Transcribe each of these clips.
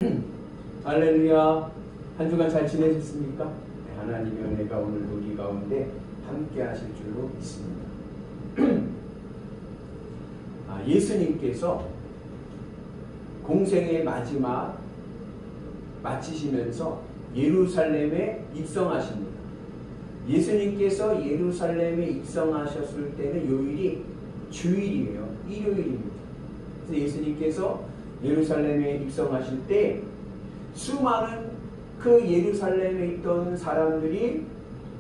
할렐루야. 한 주간 잘 지내셨습니까? 네, 하나님의 은혜가 오늘 우리 가운데 함께 하실 줄로 믿습니다. 예수님께서 공생의 마지막 마치시면서 예루살렘에 입성하십니다. 예수님께서 예루살렘에 입성하셨을 때는 요일이 주일이에요. 일요일입니다. 그래서 예수님께서 예루살렘에 입성하실 때 수많은 그 예루살렘에 있던 사람들이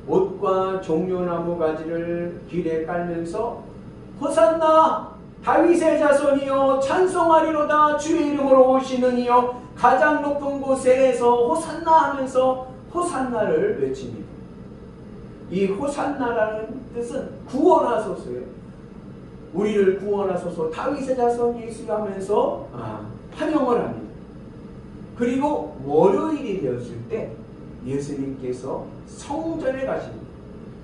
옷과 종려나무 가지를 길에 깔면서 호산나 다윗의 자손이여 찬송하리로다 주의 이름으로 오시는 이여 가장 높은 곳에서 호산나 하면서 호산나를 외칩니다. 이 호산나라는 뜻은 구원하소서예요. 우리를 구원하소서 다윗의 자손 예수 하면서 환영을 합니다. 그리고 월요일이 되었을 때 예수님께서 성전에 가십니다.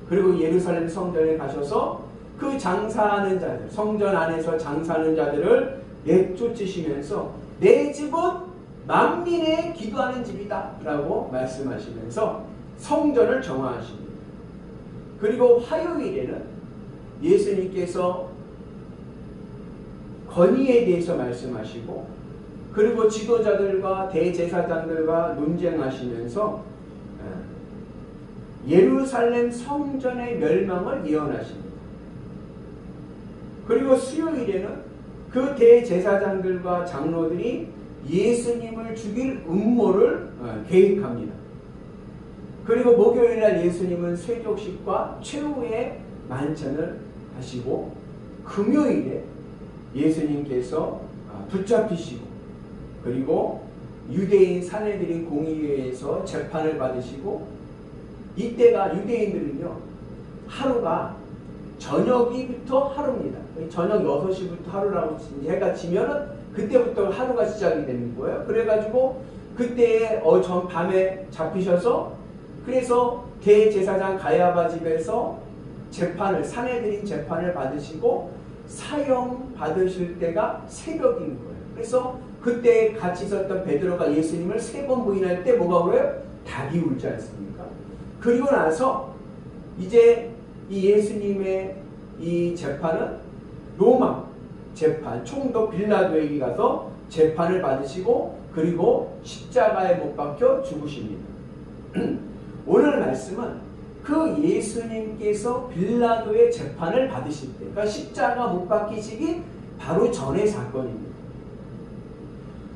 그리고 예루살렘 성전에 가셔서 그 장사하는 자들, 성전 안에서 장사하는 자들을 내쫓으시면서 내 집은 만민의 기도하는 집이다 라고 말씀하시면서 성전을 정화하십니다. 그리고 화요일에는 예수님께서 건의에 대해서 말씀하시고 그리고 지도자들과 대제사장들과 논쟁하시면서 예루살렘 성전의 멸망을 예언하십니다. 그리고 수요일에는 그 대제사장들과 장로들이 예수님을 죽일 음모를 계획합니다. 그리고 목요일날 예수님은 쇠족식과 최후의 만찬을 하시고 금요일에 예수님께서 붙잡히시고 그리고 유대인 사내들인 공의회에서 재판을 받으시고 이때가 유대인들은요 하루가 저녁이부터 하루입니다. 저녁 6시부터 하루라고 해가 지면은 그때부터 하루가 시작이 되는 거예요. 그래가지고 그때에 밤에 잡히셔서 그래서 대제사장 가야바 집에서 사내들인 재판을 받으시고 사형 받으실 때가 새벽인 거예요. 그래서 그때 같이 있었던 베드로가 예수님을 3번 부인할 때 뭐가 울어요? 닭이 울지 않습니까? 그리고 나서 이제 이 예수님의 이 재판은 로마 재판, 총독 빌라도에게 가서 재판을 받으시고 그리고 십자가에 못 박혀 죽으십니다. 오늘 말씀은 그 예수님께서 빌라도의 재판을 받으실 때, 그러니까 십자가 못 박히시기 바로 전의 사건입니다.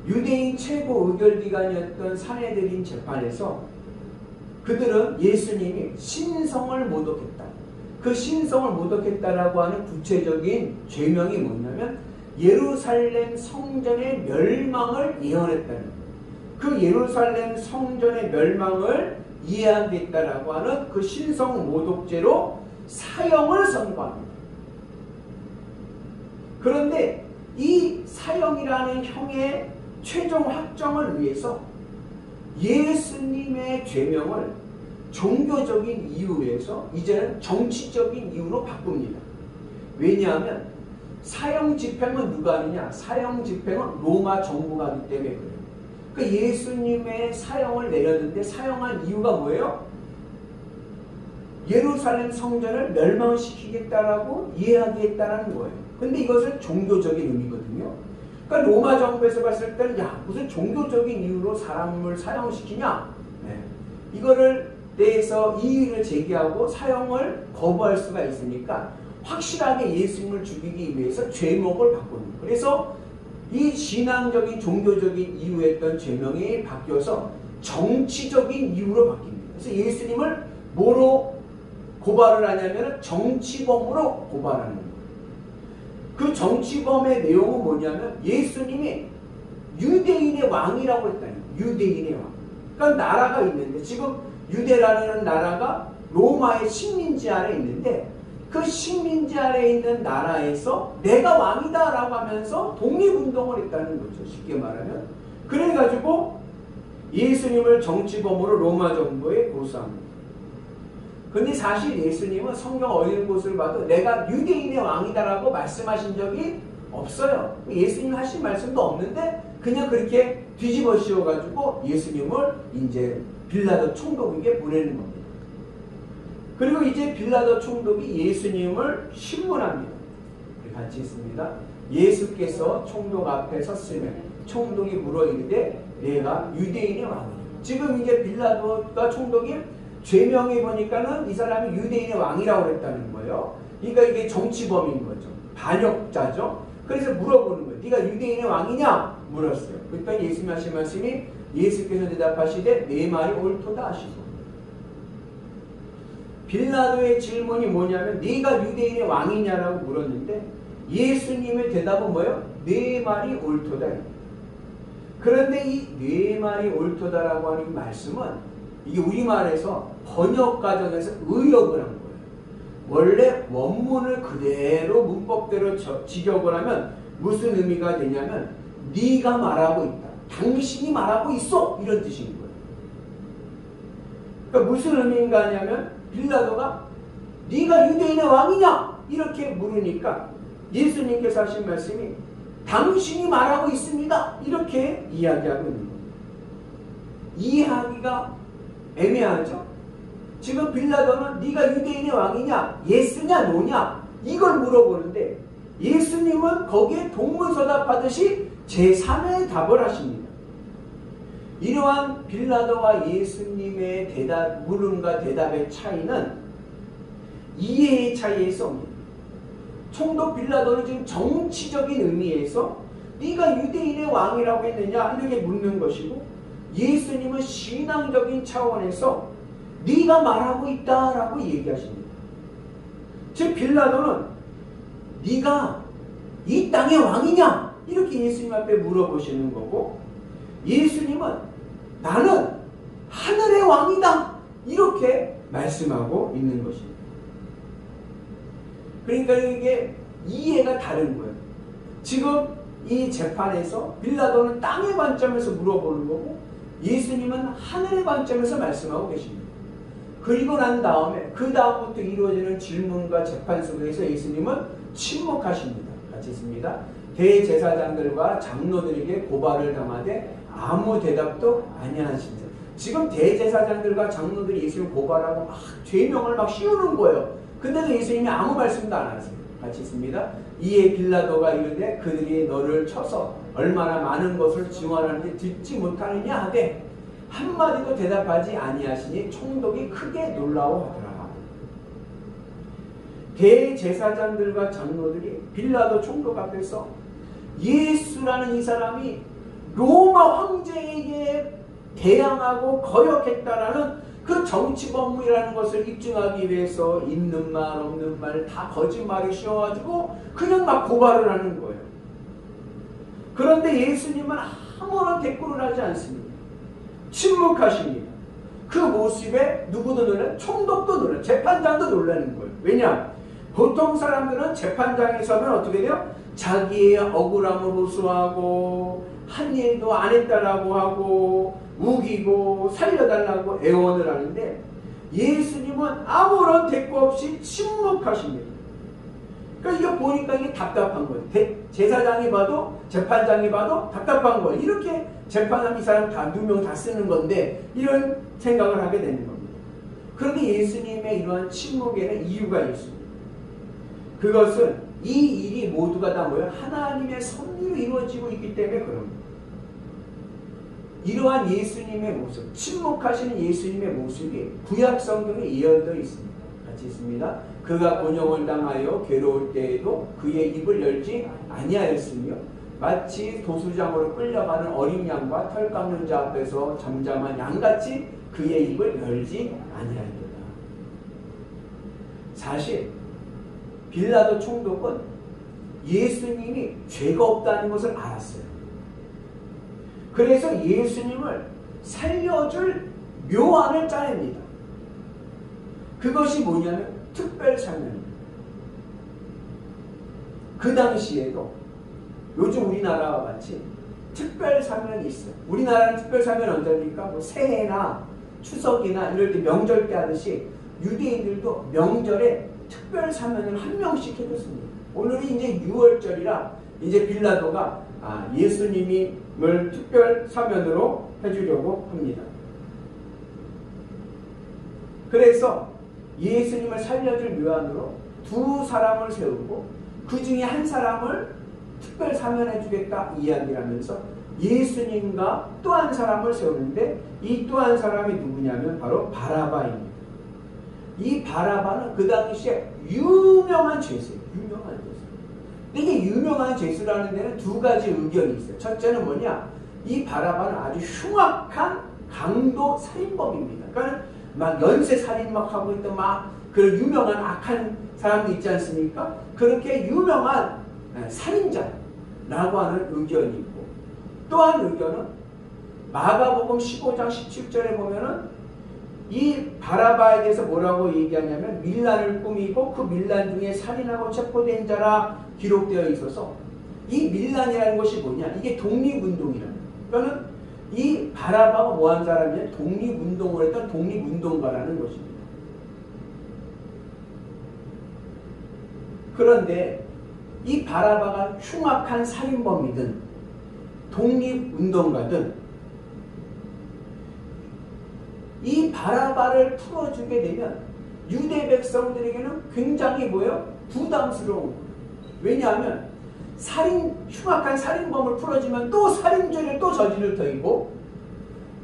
유대인 최고 의결기관이었던 사내들인 재판에서 그들은 예수님이 신성을 모독했다. 그 신성을 모독했다라고 하는 구체적인 죄명이 뭐냐면 예루살렘 성전의 멸망을 예언했다는 거예요. 그 예루살렘 성전의 멸망을 이해하겠다라고 하는 그 신성 모독죄로 사형을 선고합니다. 그런데 이 사형이라는 형의 최종 확정을 위해서 예수님의 죄명을 종교적인 이유에서 이제는 정치적인 이유로 바꿉니다. 왜냐하면 사형 집행은 누가 하느냐? 사형 집행은 로마 정부가 하기 때문에 그래요. 그 예수님의 사형을 내렸는데 사형한 이유가 뭐예요? 예루살렘 성전을 멸망시키겠다라고 이해하겠다는 거예요. 근데 이것은 종교적인 의미거든요. 그러니까 로마 정부에서 봤을 때는 야 무슨 종교적인 이유로 사람을 사형시키냐? 이거를 대해서 이의를 제기하고 사형을 거부할 수가 있으니까 확실하게 예수님을 죽이기 위해서 죄목을 바꾸는 거예요. 그래서 이 신앙적인 종교적인 이유였던 죄명이 바뀌어서 정치적인 이유로 바뀝니다. 그래서 예수님을 뭐로 고발을 하냐면 정치범으로 고발하는 거예요. 그 정치범의 내용은 뭐냐면 예수님이 유대인의 왕이라고 했다는 거예요. 유대인의 왕. 그러니까 나라가 있는데 지금 유대라는 나라가 로마의 식민지 아래 있는데 그 식민지 아래 있는 나라에서 내가 왕이다 라고 하면서 독립운동을 했다는 거죠. 쉽게 말하면. 그래가지고 예수님을 정치범으로 로마 정부에 고소합니다. 근데 사실 예수님은 성경 어느 곳을 봐도 내가 유대인의 왕이다 라고 말씀하신 적이 없어요. 예수님 하신 말씀도 없는데 그냥 그렇게 뒤집어 씌워가지고 예수님을 이제 빌라도 총독에게 보내는 겁니다. 그리고 이제 빌라도 총독이 예수님을 신문합니다. 같이 있습니다. 예수께서 총독 앞에 섰으면 총독이 물어 이르되 내가 유대인의 왕이냐. 지금 이제 빌라도가 총독이 죄명해 보니까는 이 사람이 유대인의 왕이라고 그랬다는 거예요. 그러니까 이게 정치범인 거죠. 반역자죠. 그래서 물어보는 거예요. 네가 유대인의 왕이냐? 물었어요. 그러니까 예수님 하신 말씀이 예수께서 대답하시되 내 말이 옳도다 하시고. 빌라도의 질문이 뭐냐면 네가 유대인의 왕이냐라고 물었는데 예수님의 대답은 뭐예요? 내 말이 옳도다. 그런데 이 내 말이 옳도다라고 하는 말씀은 이게 우리말에서 번역 과정에서 의역을 한 거예요. 원래 원문을 그대로 문법대로 직역을 하면 무슨 의미가 되냐면 네가 말하고 있다. 당신이 말하고 있어. 이런 뜻인 거예요. 그러니까 무슨 의미인가 하냐면 빌라도가 네가 유대인의 왕이냐? 이렇게 물으니까 예수님께서 하신 말씀이 당신이 말하고 있습니다. 이렇게 이야기하고 있는 겁니다. 이해하기가 애매하죠? 지금 빌라도는 네가 유대인의 왕이냐? 예스냐 노냐? 이걸 물어보는데 예수님은 거기에 동문서답하듯이 제3의 답을 하십니다. 이러한 빌라도와 예수님의 물음과 대답의 차이는 이해의 차이에서 옵니다. 총독 빌라도는 지금 정치적인 의미에서 네가 유대인의 왕이라고 했느냐 이렇게 묻는 것이고 예수님은 신앙적인 차원에서 네가 말하고 있다라고 얘기하십니다. 즉 빌라도는 네가 이 땅의 왕이냐 이렇게 예수님 앞에 물어보시는 거고 예수님은 나는 하늘의 왕이다 이렇게 말씀하고 있는 것입니다. 그러니까 이게 이해가 다른 거예요. 지금 이 재판에서 빌라도는 땅의 관점에서 물어보는 거고 예수님은 하늘의 관점에서 말씀하고 계십니다. 그리고 난 다음에 그 다음부터 이루어지는 질문과 재판 속에서 예수님은 침묵하십니다. 같이 있습니다. 대제사장들과 장로들에게 고발을 당하되 아무 대답도 아니하십니다. 지금 대제사장들과 장로들이 예수님을 고발하고 막 죄명을 막 씌우는 거예요. 근데도 예수님이 아무 말씀도 안 하세요. 같이 있습니다. 이에 빌라도가 이르되 그들이 너를 쳐서 얼마나 많은 것을 증언하는지 듣지 못하느냐 하되 한마디도 대답하지 아니하시니 총독이 크게 놀라워하더라. 대제사장들과 장로들이 빌라도 총독 앞에서 예수라는 이 사람이 로마 황제에게 대항하고 거역했다라는 그 정치범이라는 것을 입증하기 위해서 있는 말 없는 말 다 거짓말을 씌워가지고 그냥 막 고발을 하는 거예요. 그런데 예수님은 아무런 대꾸를 하지 않습니다. 침묵하십니다. 그 모습에 누구도 놀라요? 총독도 놀라요. 재판장도 놀라는 거예요. 왜냐? 보통 사람들은 재판장에 서면 어떻게 돼요? 자기의 억울함을 호소하고 한 일도 안 했다라고 하고 우기고 살려달라고 애원을 하는데 예수님은 아무런 대꾸 없이 침묵하십니다. 그러니까 이거 보니까 이게 답답한 거예요. 제사장이 봐도 재판장이 봐도 답답한 거예요. 이렇게 재판하면 이 사람 다 누명 다 쓰는 건데 이런 생각을 하게 되는 겁니다. 그런데 예수님의 이러한 침묵에는 이유가 있습니다. 그것은 이 일이 모두가 다 뭐예요? 하나님의 섭리로 이루어지고 있기 때문에 그런 겁니다. 이러한 예수님의 모습, 침묵하시는 예수님의 모습이 구약 성경에 예언되어 있습니다. 같이 있습니다. 그가 곤욕을 당하여 괴로울 때에도 그의 입을 열지 아니하였으며 마치 도수장으로 끌려가는 어린 양과 털 깎는 자 앞에서 잠잠한 양같이 그의 입을 열지 아니하였도다. 사실 빌라도 총독은 예수님이 죄가 없다는 것을 알았어요. 그래서 예수님을 살려줄 묘안을 짜냅니다. 그것이 뭐냐면 특별사면입니다. 그 당시에도 요즘 우리나라와 같이 특별사면이 있어요. 우리나라는 특별사면 언제입니까? 뭐 새해나 추석이나 이럴 때 명절 때 하듯이 유대인들도 명절에 특별사면을 한 명씩 해줬습니다. 오늘이 이제 6월절이라 이제 빌라도가 예수님을 특별 사면으로 해주려고 합니다. 그래서 예수님을 살려줄 묘안으로 두 사람을 세우고 그 중에 한 사람을 특별 사면해 주겠다 이야기를 하면서 예수님과 또 한 사람을 세우는데 이 또 한 사람이 누구냐면 바로 바라바입니다. 이 바라바는 그 당시에 유명한 죄수예요. 유명한 죄수. 이게 유명한 죄수라는 데는 두 가지 의견이 있어요. 첫째는 뭐냐? 이 바라바는 아주 흉악한 강도 살인범입니다. 그러니까 막 연쇄 살인 막 하고 있던 막 그런 유명한 악한 사람도 있지 않습니까? 그렇게 유명한 살인자라고 하는 의견이 있고, 또한 의견은 마가복음 15장 17절에 보면은 이 바라바에 대해서 뭐라고 얘기하냐면 밀란을 꾸미고 그 밀란 중에 살인하고 체포된 자라 기록되어 있어서 이 밀란이라는 것이 뭐냐? 이게 독립운동이라는 거예요. 그러니까 이 바라바가 뭐한 사람이냐? 독립운동을 했던 독립운동가라는 것입니다. 그런데 이 바라바가 흉악한 살인범이든 독립운동가든 이 바라바를 풀어주게 되면 유대 백성들에게는 굉장히 뭐예요? 부담스러운 거예요. 왜냐하면 흉악한 살인범을 풀어주면 또 살인죄를 또 저지를 터이고,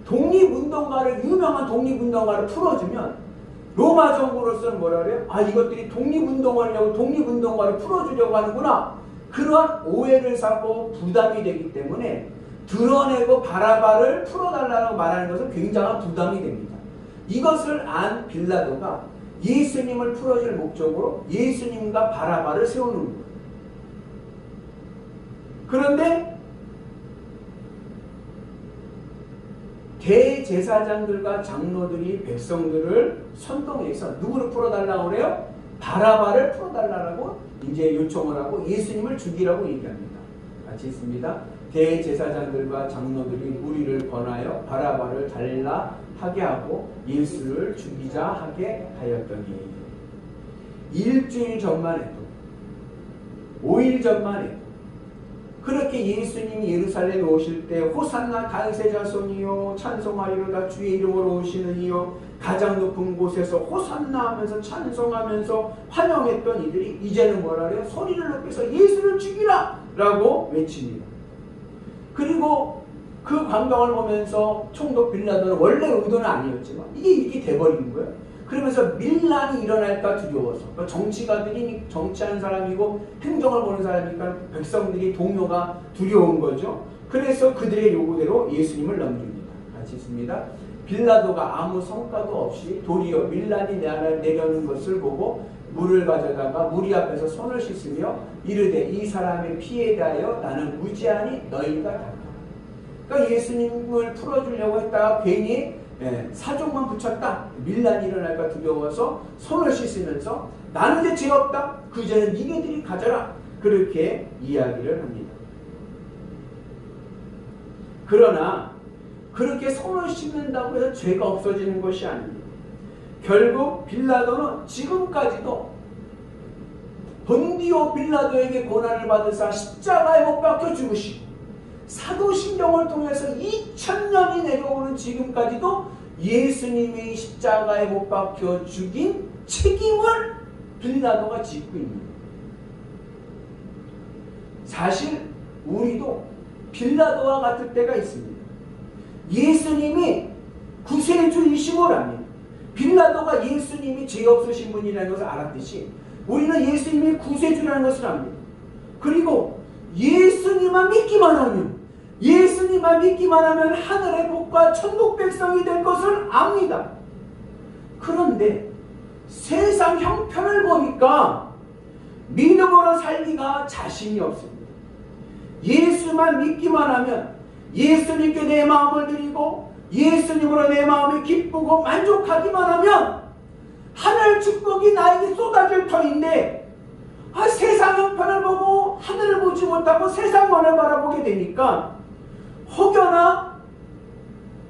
독립운동가를 유명한 독립운동가를 풀어주면 로마 정부로서는 뭐라 그래요? 이것들이 독립운동하려고 독립운동가를 풀어주려고 하는구나. 그러한 오해를 사고 부담이 되기 때문에 드러내고 바라바를 풀어달라고 말하는 것은 굉장한 부담이 됩니다. 이것을 안 빌라도가 예수님을 풀어줄 목적으로 예수님과 바라바를 세우는 거예요. 그런데 대제사장들과 장로들이 백성들을 선동해서 누구를 풀어달라고 그래요? 바라바를 풀어달라고 이제 요청을 하고 예수님을 죽이라고 얘기합니다. 같이 있습니다. 대제사장들과 장로들이 무리를 권하여 바라바를 달라 하게 하고 예수를 죽이자 하게 하였더니, 일주일 전만 해도 5일 전만 해도 그렇게 예수님이 예루살렘에 오실 때 호산나 다윗의 자손이요 찬송하리로다 주의 이름으로 오시는 이요 가장 높은 곳에서 호산나 하면서 찬송하면서 환영했던 이들이 이제는 뭐라 그래요? 소리를 높여서 예수를 죽이라 라고 외칩니다. 그리고 그 광경을 보면서 총독 빌라도는 원래 의도는 아니었지만 이게 이렇게 돼버린 거예요. 그러면서 밀란이 일어날까 두려워서, 정치가들이 정치하는 사람이고 행정을 보는 사람이니까 백성들이 동요가 두려운 거죠. 그래서 그들의 요구대로 예수님을 넘깁니다. 같이 있습니다. 빌라도가 아무 성과도 없이 도리어 밀란이 내려는 것을 보고 물을 가져다가 무리 앞에서 손을 씻으며 이르되 이 사람의 피에 대하여 나는 무지하니 너희가 닦아라. 그러니까 예수님을 풀어주려고 했다가 괜히 사종만 붙였다. 밀란이 일어날까 두려워서 손을 씻으면서 나는 이제 죄 없다. 그 죄는 니네들이 가져라. 그렇게 이야기를 합니다. 그러나 그렇게 손을 씻는다고 해서 죄가 없어지는 것이 아닙니다. 결국 빌라도는 지금까지도 본디오 빌라도에게 고난을 받으사 십자가에 못 박혀 죽으시고 사도신경을 통해서 2000년이 내려오는 지금까지도 예수님이 십자가에 못 박혀 죽인 책임을 빌라도가 짓고 있는 거예요. 사실 우리도 빌라도와 같을 때가 있습니다. 예수님이 구세주이심을 압니다. 빌라도가 예수님이 죄 없으신 분이라는 것을 알았듯이 우리는 예수님이 구세주라는 것을 압니다. 그리고 예수님만 믿기만 하면 하늘의 복과 천국 백성이 될 것을 압니다. 그런데 세상 형편을 보니까 믿음으로 살기가 자신이 없습니다. 예수만 믿기만 하면, 예수님께 내 마음을 드리고 예수님으로 내 마음이 기쁘고 만족하기만 하면 하늘 축복이 나에게 쏟아질 터인데, 세상 형편을 보고 하늘을 보지 못하고 세상만을 바라보게 되니까 혹여나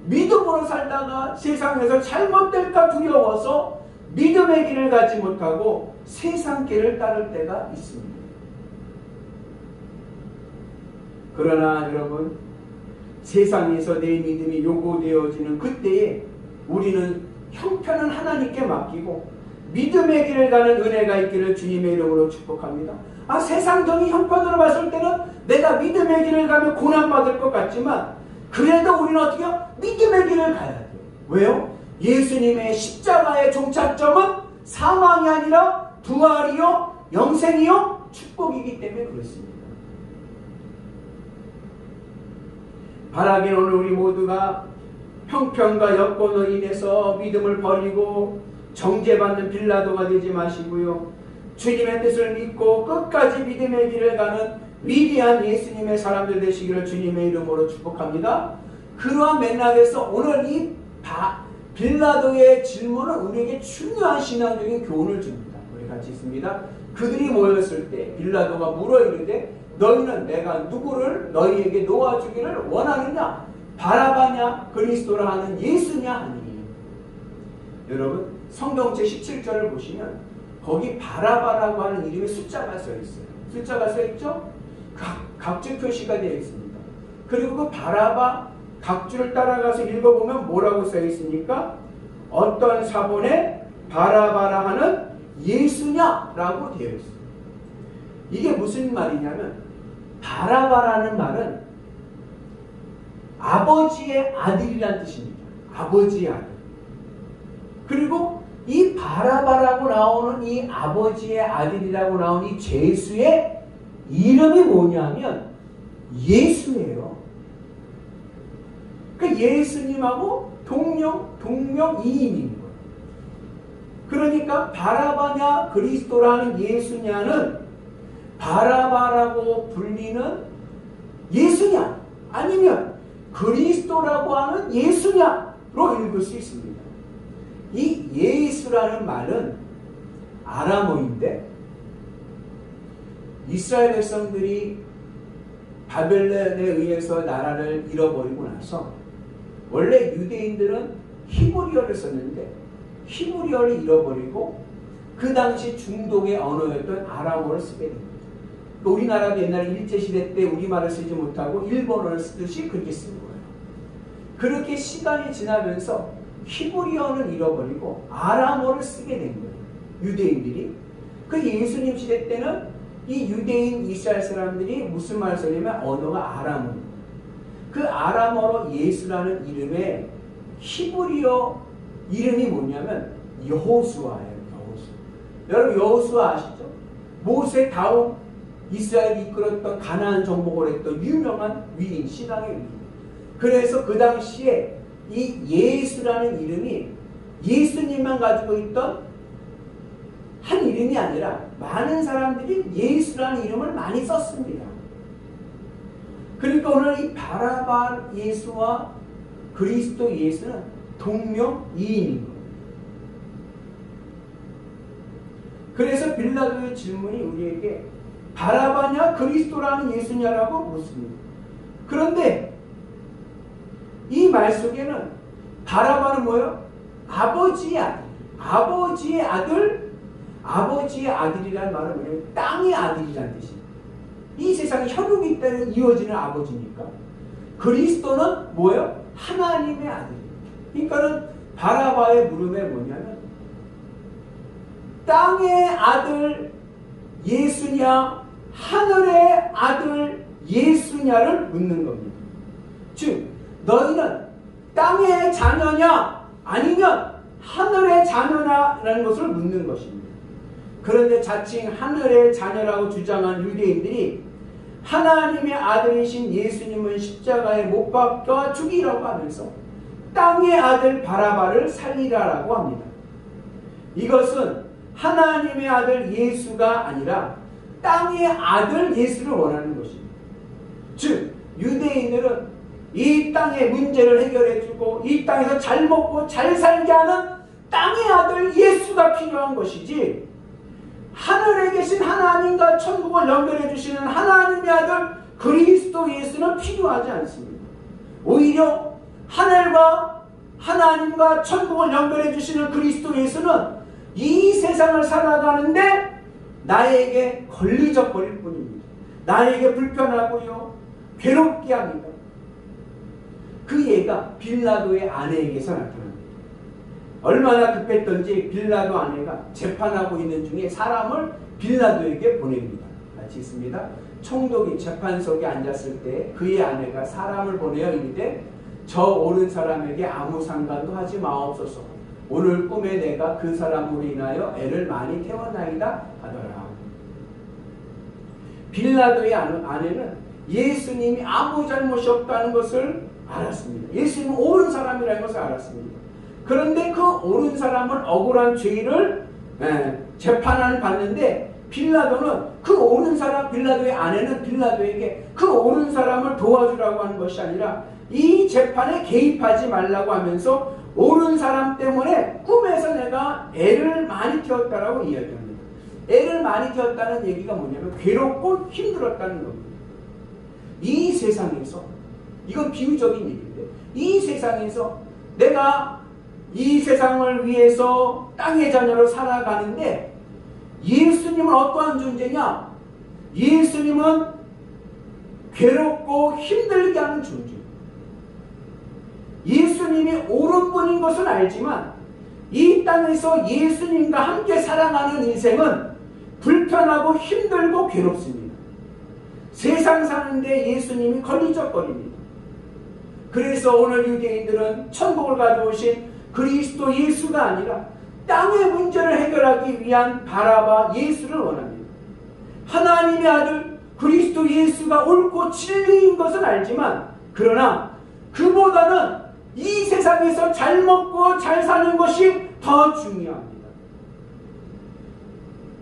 믿음으로 살다가 세상에서 잘못될까 두려워서 믿음의 길을 가지 못하고 세상 길을 따를 때가 있습니다. 그러나 여러분, 세상에서 내 믿음이 요구되어지는 그때에 우리는 형편은 하나님께 맡기고 믿음의 길을 가는 은혜가 있기를 주님의 이름으로 축복합니다. 세상적인 형편으로 봤을 때는 내가 믿음의 길을 가면 고난받을 것 같지만 그래도 우리는 어떻게 해요? 믿음의 길을 가야 돼요. 왜요? 예수님의 십자가의 종착점은 사망이 아니라 부활이요, 영생이요, 축복이기 때문에 그렇습니다. 바라기는 오늘 우리 모두가 형편과 여건으로 인해서 믿음을 버리고 정죄받는 빌라도가 되지 마시고요. 주님의 뜻을 믿고 끝까지 믿음의 길을 가는 위대한 예수님의 사람들 되시기를 주님의 이름으로 축복합니다. 그러한 맥락에서 오늘 이 빌라도의 질문은 우리에게 중요한 신앙적인 교훈을 줍니다. 우리 같이 있습니다. 그들이 모였을 때 빌라도가 물어 이르되 너희는 내가 누구를 너희에게 놓아주기를 원하느냐? 바라바냐 그리스도라 하는 예수냐 하니. 여러분, 성경 제17절을 보시면 거기 바라바라고 하는 이름의 숫자가 써 있어요. 숫자가 써 있죠? 각주 표시가 되어 있습니다. 그리고 그 바라바 각주를 따라가서 읽어보면 뭐라고 써 있습니까? 어떤 사본에 바라바라 하는 예수냐라고 되어 있어요. 이게 무슨 말이냐면 바라바라는 말은 아버지의 아들이란 뜻입니다. 아버지의 아들. 그리고 이 바라바라고 나오는 이 아버지의 아들이라고 나오는 이 죄수의 이름이 뭐냐면 예수예요. 그러니까 예수님하고 동명이인인 거예요. 그러니까 바라바냐 그리스도라는 예수냐는 바라바라고 불리는 예수냐 아니면 그리스도라고 하는 예수냐로 읽을 수 있습니다. 이 예수라는 말은 아람어인데 이스라엘 백성들이 바벨론에 의해서 나라를 잃어버리고 나서 원래 유대인들은 히브리어를 썼는데 히브리어를 잃어버리고 그 당시 중동의 언어였던 아람어를 쓰게 됩니다. 우리나라도 옛날에 일제시대 때 우리말을 쓰지 못하고 일본어를 쓰듯이 그렇게 쓴 거예요. 그렇게 시간이 지나면서 히브리어는 잃어버리고 아람어를 쓰게 된 거예요. 유대인들이. 그 예수님 시대 때는 이 유대인 이스라엘 사람들이 무슨 말을 쓰냐면 언어가 아람어입니다. 그 아람어로 예수라는 이름의 히브리어 이름이 뭐냐면 여호수아예요. 여호수아. 여러분 여호수아 아시죠? 모세 다음 이스라엘이 이끌었던 가나안 정복을 했던 유명한 위인, 신앙의 위인. 그래서 그 당시에 이 예수라는 이름이 예수님만 가지고 있던 한 이름이 아니라 많은 사람들이 예수라는 이름을 많이 썼습니다. 그러니까 오늘 이 바라바 예수와 그리스도 예수는 동명이인인 거예요. 그래서 빌라도의 질문이 우리에게 바라바냐 그리스도라는 예수냐라고 묻습니다. 그런데 이 말 속에는 바라바는 뭐예요? 아버지의 아들. 아버지의 아들, 아버지의 아들이라는 말은 뭐냐면 땅의 아들이라는 뜻입니다. 이 세상에 혈육이 때문에 이어지는 아버지니까. 그리스도는 뭐예요? 하나님의 아들입니다. 그러니까는 바라바의 물음에 뭐냐면 땅의 아들 예수냐 하늘의 아들 예수냐를 묻는 겁니다. 즉 너희는 땅의 자녀냐 아니면 하늘의 자녀냐라는 것을 묻는 것입니다. 그런데 자칭 하늘의 자녀라고 주장한 유대인들이 하나님의 아들이신 예수님은 십자가에 못 박혀 죽이라고 하면서 땅의 아들 바라바를 살리라라고 합니다. 이것은 하나님의 아들 예수가 아니라 땅의 아들 예수를 원하는 것입니다. 즉 유대인들은 이 땅의 문제를 해결해주고 이 땅에서 잘 먹고 잘 살게 하는 땅의 아들 예수가 필요한 것이지 하늘에 계신 하나님과 천국을 연결해 주시는 하나님의 아들 그리스도 예수는 필요하지 않습니다. 오히려 하늘과 하나님과 천국을 연결해 주시는 그리스도 예수는 이 세상을 살아가는데 나에게 걸리적거릴 뿐입니다. 나에게 불편하고요. 괴롭게 합니다. 그 예가 빌라도의 아내에게서 나타납니다. 얼마나 급했던지 빌라도 아내가 재판하고 있는 중에 사람을 빌라도에게 보냅니다. 같이 있습니다. 총독이 재판석에 앉았을 때 그의 아내가 사람을 보내어 이르되 저 오른 사람에게 아무 상관도 하지 마옵소서. 오늘 꿈에 내가 그 사람으로 인하여 애를 많이 태워나이다 하더라. 빌라도의 아내는 예수님이 아무 잘못이 없다는 것을 알았습니다. 예수님은 옳은 사람이라는 것을 알았습니다. 그런데 그 옳은 사람은 억울한 죄를 재판을 받는데 빌라도는 그 옳은 사람, 빌라도의 아내는 빌라도에게 그 옳은 사람을 도와주라고 하는 것이 아니라 이 재판에 개입하지 말라고 하면서 옳은 사람 때문에 꿈에서 내가 애를 많이 태웠다라고 이야기합니다. 애를 많이 태웠다는 얘기가 뭐냐면 괴롭고 힘들었다는 겁니다. 이 세상에서, 이건 비유적인 얘기인데, 이 세상에서 내가 이 세상을 위해서 땅의 자녀로 살아가는데 예수님은 어떠한 존재냐? 예수님은 괴롭고 힘들게 하는 존재. 예수님이 옳은 분인 것은 알지만 이 땅에서 예수님과 함께 살아가는 인생은 불편하고 힘들고 괴롭습니다. 세상 사는데 예수님이 걸리적거립니다. 그래서 오늘 유대인들은 천국을 가져오신 그리스도 예수가 아니라 땅의 문제를 해결하기 위한 바라바 예수를 원합니다. 하나님의 아들 그리스도 예수가 옳고 진리인 것은 알지만 그러나 그보다는 이 세상에서 잘 먹고 잘 사는 것이 더 중요합니다.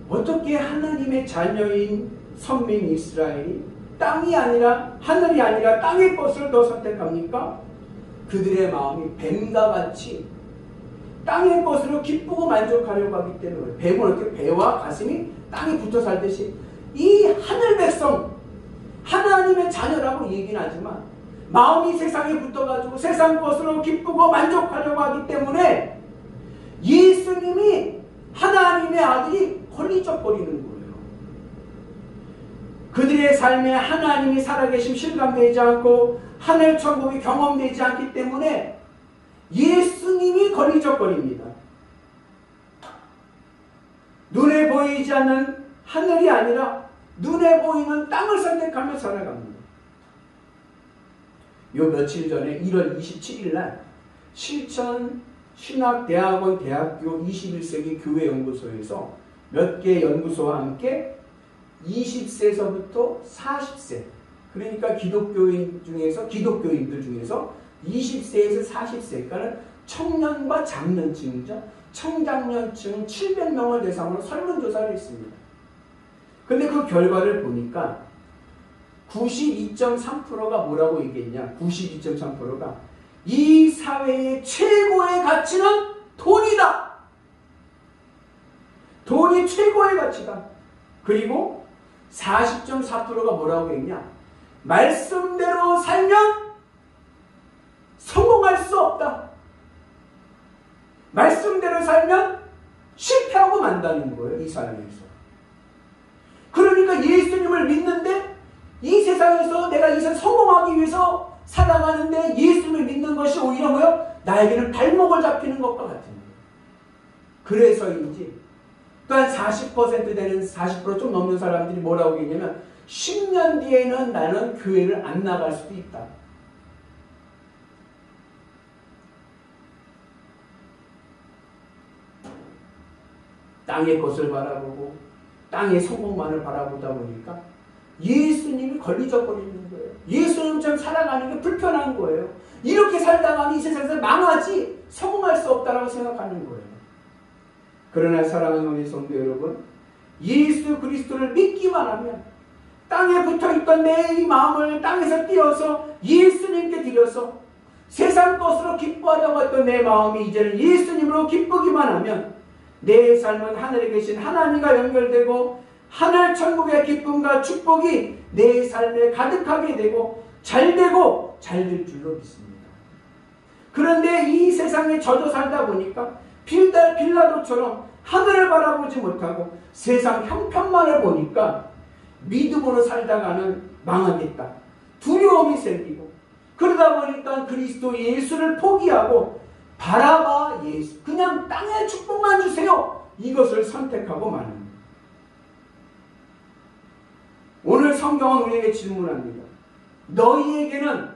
어떻게 하나님의 자녀인 선민 이스라엘이 땅이 아니라 하늘이 아니라 땅의 것을 더 선택합니까? 그들의 마음이 뱀과 같이 땅의 것으로 기쁘고 만족하려고 하기 때문에 뱀은 어떻게 배와 가슴이 땅에 붙어 살듯이 이 하늘 백성 하나님의 자녀라고 얘기는 하지만 마음이 세상에 붙어가지고 세상 것으로 기쁘고 만족하려고 하기 때문에 예수님이 하나님의 아들이 걸리적거리는 거예요. 그들의 삶에 하나님이 살아계심 실감되지 않고 하늘 천국이 경험되지 않기 때문에 예수님이 걸리적거립니다. 눈에 보이지 않는 하늘이 아니라 눈에 보이는 땅을 선택하며 살아갑니다. 요 며칠 전에 1월 27일 날 실천 신학대학원 대학교 21세기 교회연구소에서 몇 개 연구소와 함께 20세에서부터 40세 그러니까 기독교인들 중에서 20세에서 40세 그러니까 청년과 장년층이죠. 청장년층 700명을 대상으로 설문조사를 했습니다. 근데 그 결과를 보니까 92.3%가 뭐라고 얘기했냐? 92.3%가 이 사회의 최고의 가치는 돈이다. 돈이 최고의 가치다. 그리고 40.4%가 뭐라고 했냐? 말씀대로 살면 성공할 수 없다. 말씀대로 살면 실패하고 만다는 거예요. 이 사람에서. 그러니까 예수님을 믿는데 이 세상에서 내가 이 세상 성공하기 위해서 살아가는데 예수님을 믿는 것이 오히려 뭐요? 나에게는 발목을 잡히는 것과 같은 거예요. 그래서인지 또한 40% 되는 40% 좀 넘는 사람들이 뭐라고 얘기하냐면 10년 뒤에는 나는 교회를 안 나갈 수도 있다. 땅의 것을 바라보고 땅의 성공만을 바라보다 보니까 예수님이 걸리적거리는 거예요. 예수님처럼 살아가는 게 불편한 거예요. 이렇게 살다가는 이 세상에서 망하지 성공할 수 없다라고 생각하는 거예요. 그러나 사랑하는 우리 성도 여러분, 예수 그리스도를 믿기만 하면 땅에 붙어있던 내 이 마음을 땅에서 띄어서 예수님께 드려서 세상 것으로 기뻐하려고 했던 내 마음이 이제는 예수님으로 기쁘기만 하면 내 삶은 하늘에 계신 하나님과 연결되고 하늘 천국의 기쁨과 축복이 내 삶에 가득하게 되고 잘 될 줄로 믿습니다. 그런데 이 세상에 젖어 살다 보니까 빌라도처럼 하늘을 바라보지 못하고 세상 형편만을 보니까 믿음으로 살다가는 망하겠다. 두려움이 생기고 그러다 보니까 그리스도 예수를 포기하고 바라바 예수, 그냥 땅의 축복만 주세요. 이것을 선택하고 마는 거예요. 오늘 성경은 우리에게 질문합니다. 너희에게는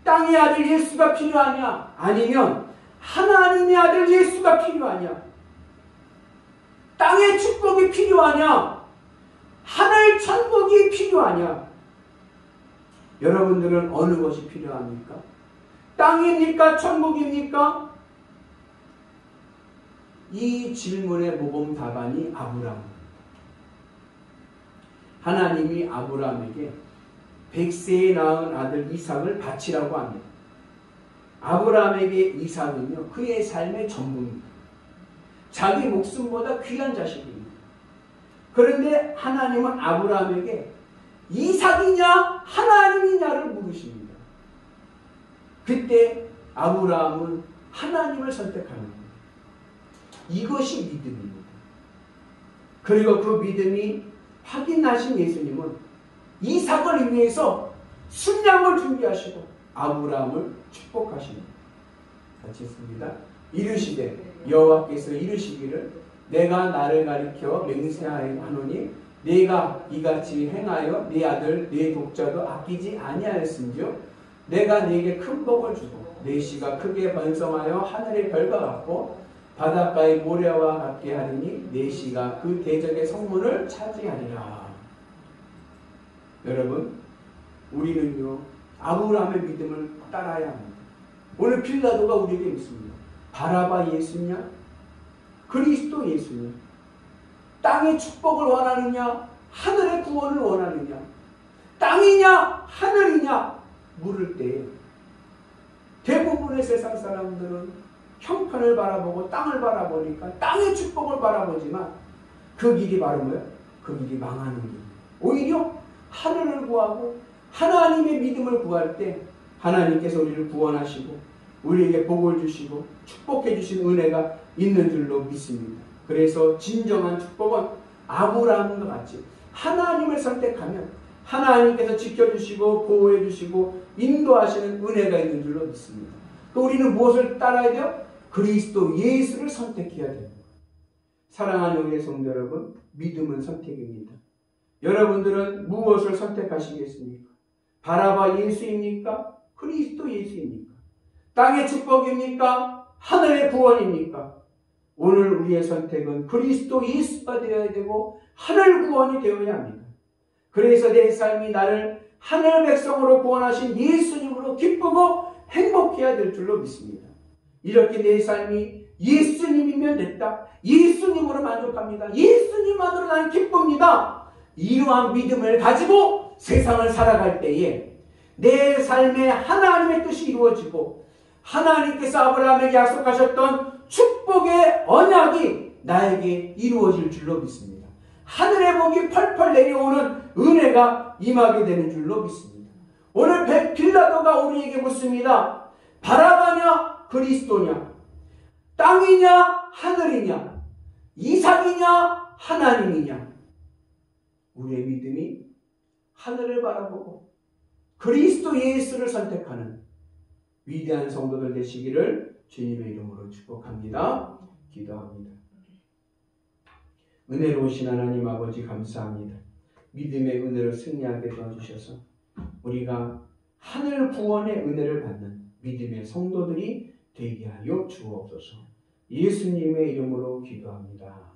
땅의 아들 예수가 필요하냐? 아니면 하나님의 아들 예수가 필요하냐? 땅의 축복이 필요하냐? 하늘 천국이 필요하냐? 여러분들은 어느 것이 필요합니까? 땅입니까? 천국입니까? 이 질문의 모범 답안이 아브라함. 하나님이 아브라함에게 100세에 낳은 아들 이삭을 바치라고 합니다. 아브라함에게 이삭은요, 그의 삶의 전부입니다. 자기 목숨보다 귀한 자식입니다. 그런데 하나님은 아브라함에게 이삭이냐 하나님이냐를 물으십니다. 그때 아브라함은 하나님을 선택하는 겁니다. 이것이 믿음입니다. 그리고 그 믿음이 확인하신 예수님은 이삭을 위해서 순양을 준비하시고 아브라함을 축복하십니다. 같이 읽습니다. 이르시되 여호와께서 이르시기를 내가 나를 가리켜 맹세하노니 네가 이같이 행하여 네 아들 네 독자도 아끼지 아니하였은즉 내가 네게 큰 복을 주고 네 씨가 크게 번성하여 하늘의 별과 같고 바닷가의 모래와 같게 하리니 네 씨가 그 대적의 성문을 차지하리라. 여러분, 우리는요 아브라함의 믿음을 따라야 합니다. 오늘 빌라도가 우리에게 묻습니다. 바라바 예수냐? 그리스도 예수냐? 땅의 축복을 원하느냐? 하늘의 구원을 원하느냐? 땅이냐? 하늘이냐? 물을 때 대부분의 세상 사람들은 형편을 바라보고 땅을 바라보니까 땅의 축복을 바라보지만 그 길이 바로 뭐예요? 그 길이 망하는 길. 오히려 하늘을 구하고 하나님의 믿음을 구할 때 하나님께서 우리를 구원하시고 우리에게 복을 주시고 축복해 주신 은혜가 있는 줄로 믿습니다. 그래서 진정한 축복은 아브라함과 같이 하나님을 선택하면 하나님께서 지켜주시고 보호해주시고 인도하시는 은혜가 있는 줄로 믿습니다. 또 우리는 무엇을 따라야 돼요? 그리스도 예수를 선택해야 됩니다. 사랑하는 우리의 성도 여러분, 믿음은 선택입니다. 여러분들은 무엇을 선택하시겠습니까? 바라바 예수입니까? 그리스도 예수입니까? 땅의 축복입니까? 하늘의 구원입니까? 오늘 우리의 선택은 그리스도 예수가 되어야 되고 하늘 구원이 되어야 합니다. 그래서 내 삶이 나를 하늘 백성으로 구원하신 예수님으로 기쁘고 행복해야 될 줄로 믿습니다. 이렇게 내 삶이 예수님이면 됐다. 예수님으로 만족합니다. 예수님만으로 나는 기쁩니다. 이러한 믿음을 가지고 세상을 살아갈 때에 내 삶에 하나님의 뜻이 이루어지고 하나님께서 아브라함에게 약속하셨던 축복의 언약이 나에게 이루어질 줄로 믿습니다. 하늘의 복이 펄펄 내려오는 은혜가 임하게 되는 줄로 믿습니다. 오늘 빌라도가 우리에게 묻습니다. 바라바냐 그리스도냐? 땅이냐 하늘이냐? 이삭이냐 하나님이냐? 우리의 믿음이 하늘을 바라보고 그리스도 예수를 선택하는 위대한 성도들 되시기를 주님의 이름으로 축복합니다. 기도합니다. 은혜로우신 하나님 아버지 감사합니다. 믿음의 은혜를 승리하게 도와주셔서 우리가 하늘 구원의 은혜를 받는 믿음의 성도들이 되게 하여 주옵소서. 예수님의 이름으로 기도합니다.